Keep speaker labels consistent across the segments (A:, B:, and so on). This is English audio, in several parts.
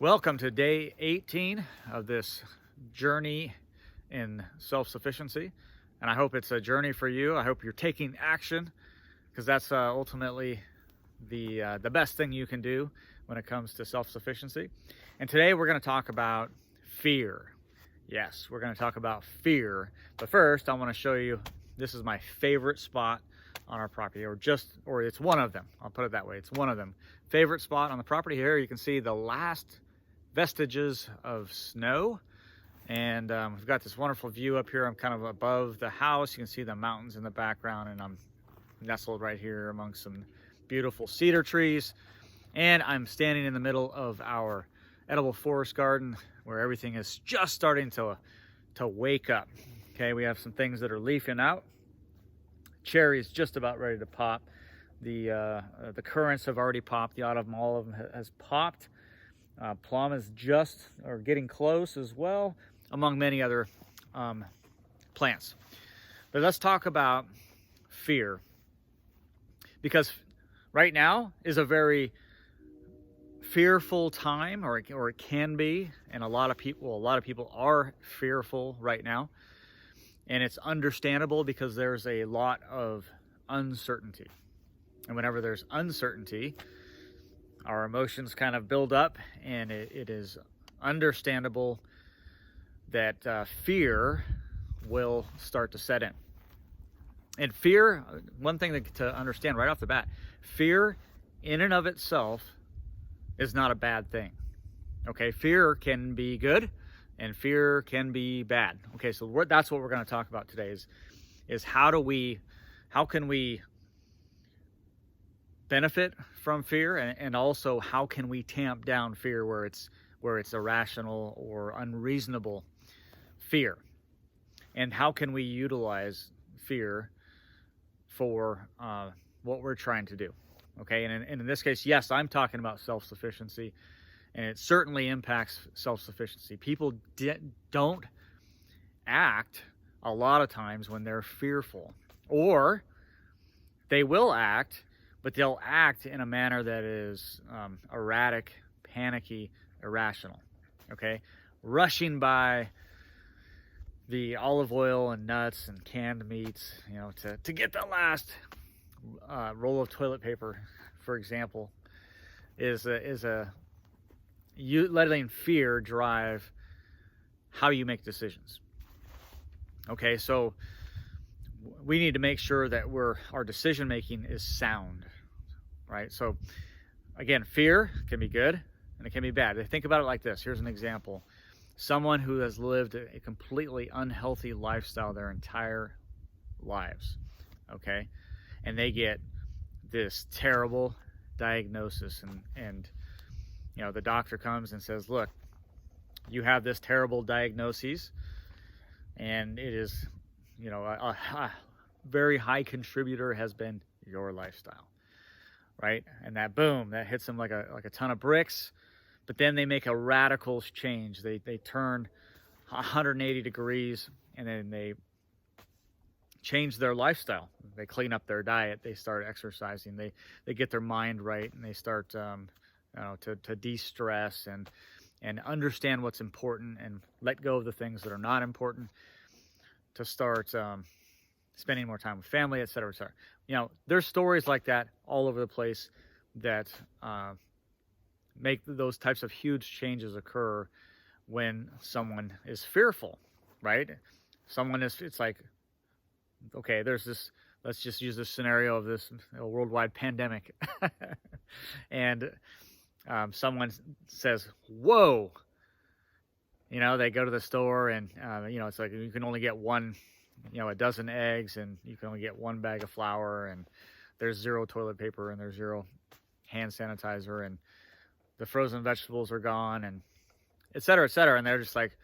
A: Welcome to day 18 of this journey in self-sufficiency. And I hope it's a journey for you. I hope you're taking action, because that's ultimately the best thing you can do when it comes to self-sufficiency. And today we're going to talk about fear. Yes, we're going to talk about fear. But first, I want to show you, this is my favorite spot on our property, or it's one of them. I'll put it that way. It's one of them. Favorite spot on the property here. You can see the last vestiges of snow, and we've got this wonderful view up here. I'm kind of above the house. You can see the mountains in the background, and I'm nestled right here among some beautiful cedar trees. And I'm standing in the middle of our edible forest garden, where everything is just starting to wake up. Okay, we have some things that are leafing out. Cherry is just about ready to pop. The currants have already popped. The autumn olive has popped. Plum is just or getting close as well, among many other plants. But let's talk about fear, because right now is a very fearful time, or it can be, and a lot of people are fearful right now. And it's understandable, because there's a lot of uncertainty. And whenever there's uncertainty, our emotions kind of build up, and it is understandable that fear will start to set in. And fear, one thing to understand right off the bat, fear in and of itself is not a bad thing. Okay, fear can be good, and fear can be bad. Okay, so that's what we're going to talk about today is how can we benefit from fear, and also how can we tamp down fear where it's irrational or unreasonable fear, and how can we utilize fear for what we're trying to do. Okay, and in this case, yes, I'm talking about self-sufficiency. And it certainly impacts self-sufficiency. People don't act a lot of times when they're fearful, or they will act, but they'll act in a manner that is erratic, panicky, irrational. Okay, rushing by the olive oil and nuts and canned meats, to get the last roll of toilet paper, for example, is you letting fear drive how you make decisions. Okay, so we need to make sure that our decision making is sound, right? So again, fear can be good and it can be bad. Think about it like this. Here's an example. Someone who has lived a completely unhealthy lifestyle their entire lives, okay, and they get this terrible diagnosis, and the doctor comes and says, look, you have this terrible diagnosis, and it is, a very high contributor has been your lifestyle, right? And that, boom, that hits them like a ton of bricks. But then they make a radical change. They turn 180 degrees, and then they change their lifestyle. They clean up their diet. They start exercising. They get their mind right, and they start to de-stress and understand what's important, and let go of the things that are not important, to start spending more time with family, etc., etc. There's stories like that all over the place that make those types of huge changes occur when someone is fearful, right? It's like, okay, let's just use this scenario of this worldwide pandemic. And someone says, whoa, they go to the store, and it's like you can only get one, a dozen eggs, and you can only get one bag of flour, and there's 0 toilet paper, and there's 0 hand sanitizer, and the frozen vegetables are gone, and et cetera, et cetera. And they're just like,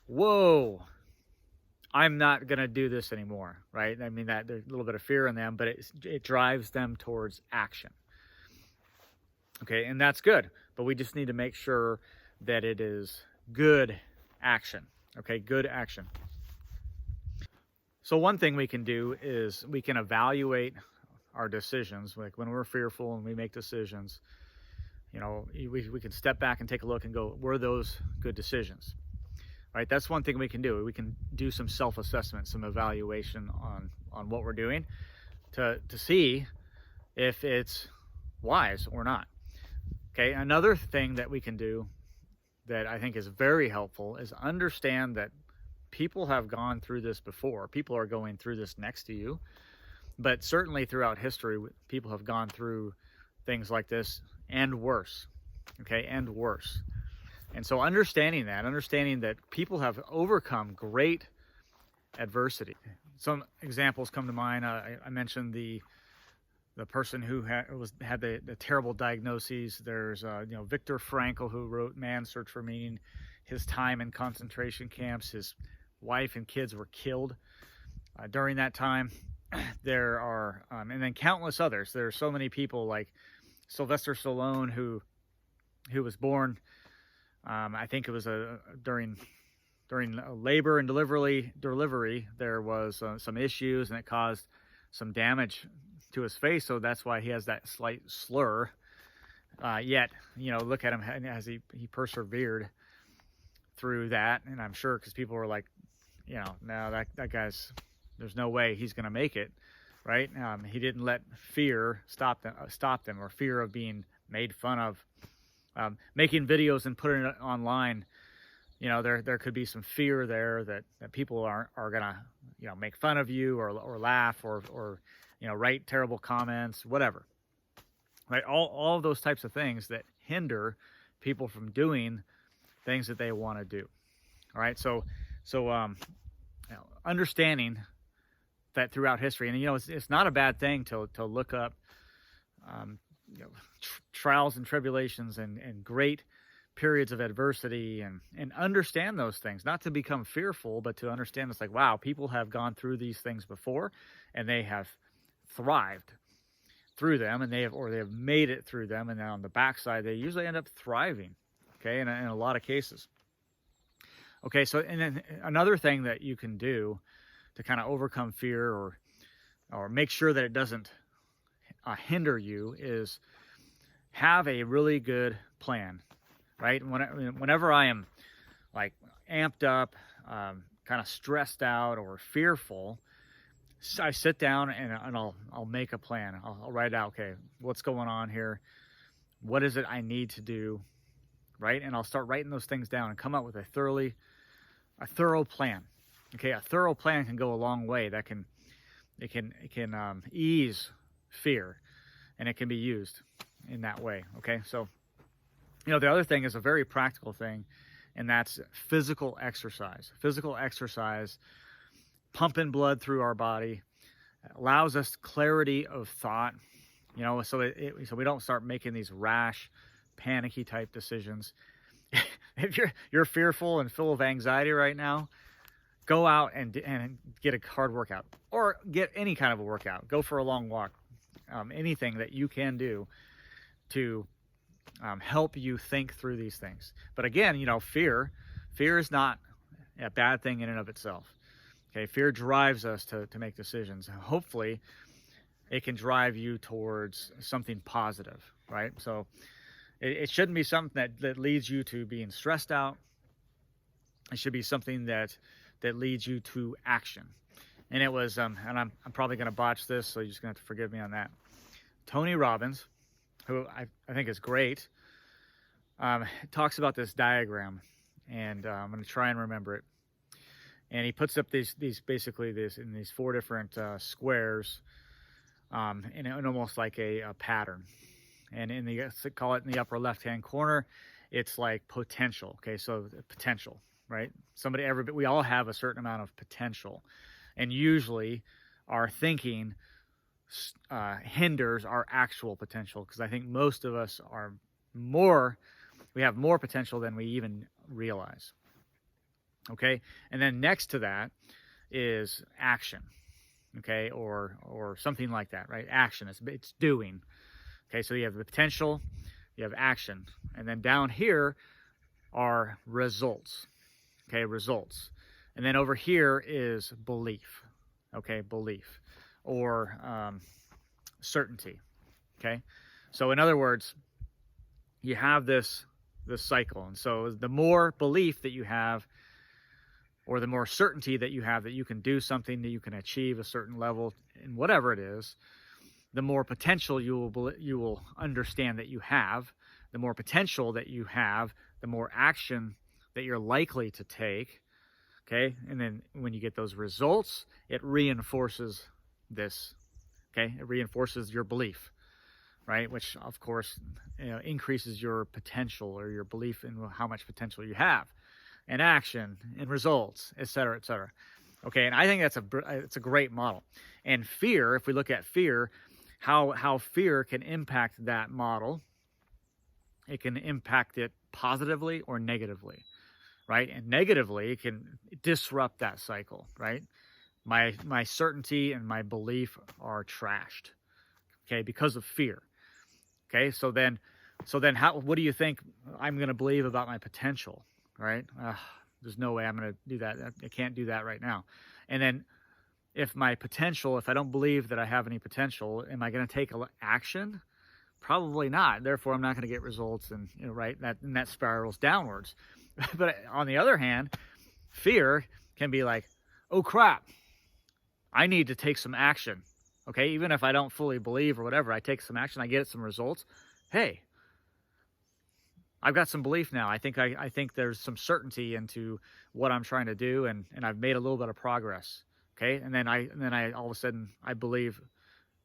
A: whoa, I'm not going to do this anymore, right? I mean, that there's a little bit of fear in them, but it drives them towards action. Okay, and that's good, but we just need to make sure that it is good action. Okay, good action. So one thing we can do is we can evaluate our decisions, like when we're fearful and we make decisions, we can step back and take a look and go, were those good decisions? Right? That's one thing we can do. We can do some self-assessment, some evaluation on what we're doing to see if it's wise or not. Okay, another thing that we can do that I think is very helpful is understand that people have gone through this before. People are going through this next to you, but certainly throughout history, people have gone through things like this and worse. Okay, and worse. And so understanding that people have overcome great adversity. Some examples come to mind. I mentioned the person who had the terrible diagnoses. There's Viktor Frankl, who wrote Man's Search for Meaning. His time in concentration camps, his wife and kids were killed during that time. There are and then countless others. There are so many people like Sylvester Stallone, who was born, I think it was during labor and delivery, there was some issues, and it caused some damage to his face, so that's why he has that slight slur. Yet, look at him as he persevered through that, and I'm sure because people were like, no, that guy's, there's no way he's going to make it, right? He didn't let fear stop them, or fear of being made fun of. Making videos and putting it online, there could be some fear there that people are gonna make fun of you or laugh or write terrible comments, whatever, right? All of those types of things that hinder people from doing things that they want to do. All right, so understanding that throughout history, and it's not a bad thing to look up trials and tribulations and great periods of adversity and understand those things, not to become fearful, but to understand it's like, wow, people have gone through these things before and they have thrived through them, and they have made it through them, and then on the backside they usually end up thriving, okay, in a lot of cases. Okay, so and then another thing that you can do to kind of overcome fear or make sure that it doesn't hinder you is have a really good plan, right? Whenever I am like amped up, kind of stressed out or fearful, I sit down and I'll make a plan. I'll write out, okay, what's going on here? What is it I need to do, right? And I'll start writing those things down and come up with a thorough plan. Okay, a thorough plan can go a long way. It can ease fear, and it can be used in that way. Okay, so the other thing is a very practical thing, and that's physical exercise. Physical exercise, pumping blood through our body, allows us clarity of thought, so we don't start making these rash, panicky type decisions. If you're fearful and full of anxiety right now, go out and get a hard workout, or get any kind of a workout. Go for a long walk. Anything that you can do to help you think through these things. But again, fear is not a bad thing in and of itself. Okay, fear drives us to make decisions. Hopefully, it can drive you towards something positive, right? So it shouldn't be something that leads you to being stressed out. It should be something that leads you to action. And it was, and I'm probably going to botch this, so you're just going to have to forgive me on that. Tony Robbins, who I think is great, talks about this diagram, and I'm going to try and remember it. And he puts up these basically in these four different squares, in almost like a pattern. And call it in the upper left-hand corner, it's like potential. Okay, so potential, right? We all have a certain amount of potential, and usually our thinking hinders our actual potential, because I think most of us we have more potential than we even realize. Okay, and then next to that is action. Okay, or something like that, right? Action, it's doing. Okay, so you have the potential, you have action, and then down here are results. Okay, results. And then over here is belief. Okay, belief, or certainty. Okay, so in other words, you have this cycle. And so the more belief that you have, or the more certainty that you have that you can do something, that you can achieve a certain level in whatever it is, the more potential you will understand that you have. The more potential that you have, the more action that you're likely to take. Okay, and then when you get those results, it reinforces this. Okay, it reinforces your belief, right? Which of course, increases your potential, or your belief in how much potential you have, and action and results, et cetera, et cetera. Okay, and I think it's a great model. And fear, if we look at fear, how fear can impact that model, it can impact it positively or negatively, right? And negatively, it can disrupt that cycle, right? My certainty and my belief are trashed, okay, because of fear. Okay, so then what do you think I'm going to believe about my potential, right? There's no way I'm going to do that. I can't do that right now. And then if I don't believe that I have any potential, am I going to take action? Probably not. Therefore, I'm not going to get results, and right, that spirals downwards. But on the other hand, fear can be like, oh crap, I need to take some action. Okay, even if I don't fully believe or whatever, I take some action, I get some results. Hey, I've got some belief now. I think there's some certainty into what I'm trying to do, and I've made a little bit of progress. Okay, and then I all of a sudden I believe,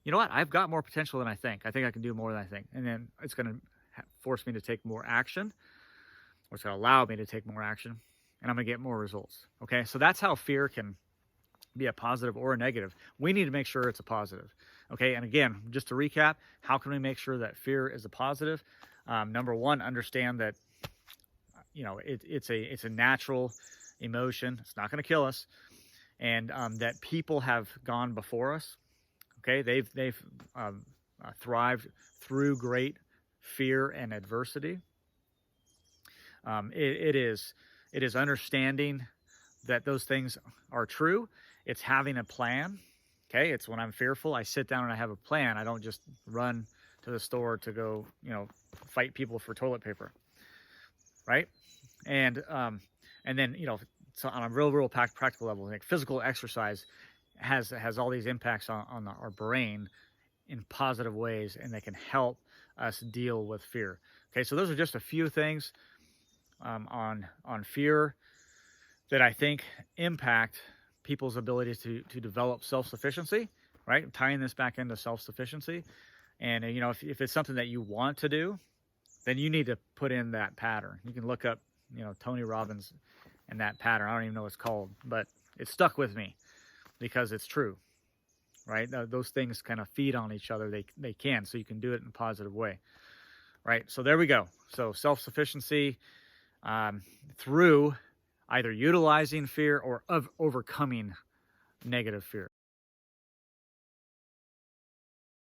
A: you know what? I've got more potential than I think. I think I can do more than I think. And then it's going to force me to take more action, or it's going to allow me to take more action, and I'm going to get more results. Okay, so that's how fear can be a positive or a negative. We need to make sure it's a positive. Okay, and again, just to recap, how can we make sure that fear is a positive? Number one, understand that it's a natural emotion. It's not going to kill us, and that people have gone before us. Okay, they've thrived through great fear and adversity. It is understanding that those things are true. It's having a plan. Okay, it's when I'm fearful, I sit down and I have a plan. I don't just run to the store to go, fight people for toilet paper, right? And then so on a real practical level, like physical exercise has all these impacts on our brain in positive ways, and they can help us deal with fear. Okay, so those are just a few things on fear that I think impact people's ability to develop self-sufficiency, right? Tying this back into self-sufficiency. And, if it's something that you want to do, then you need to put in that pattern. You can look up, Tony Robbins and that pattern. I don't even know what it's called, but it stuck with me because it's true, right? Those things kind of feed on each other. They can, so you can do it in a positive way, right? So there we go. So self-sufficiency through either utilizing fear or overcoming negative fear.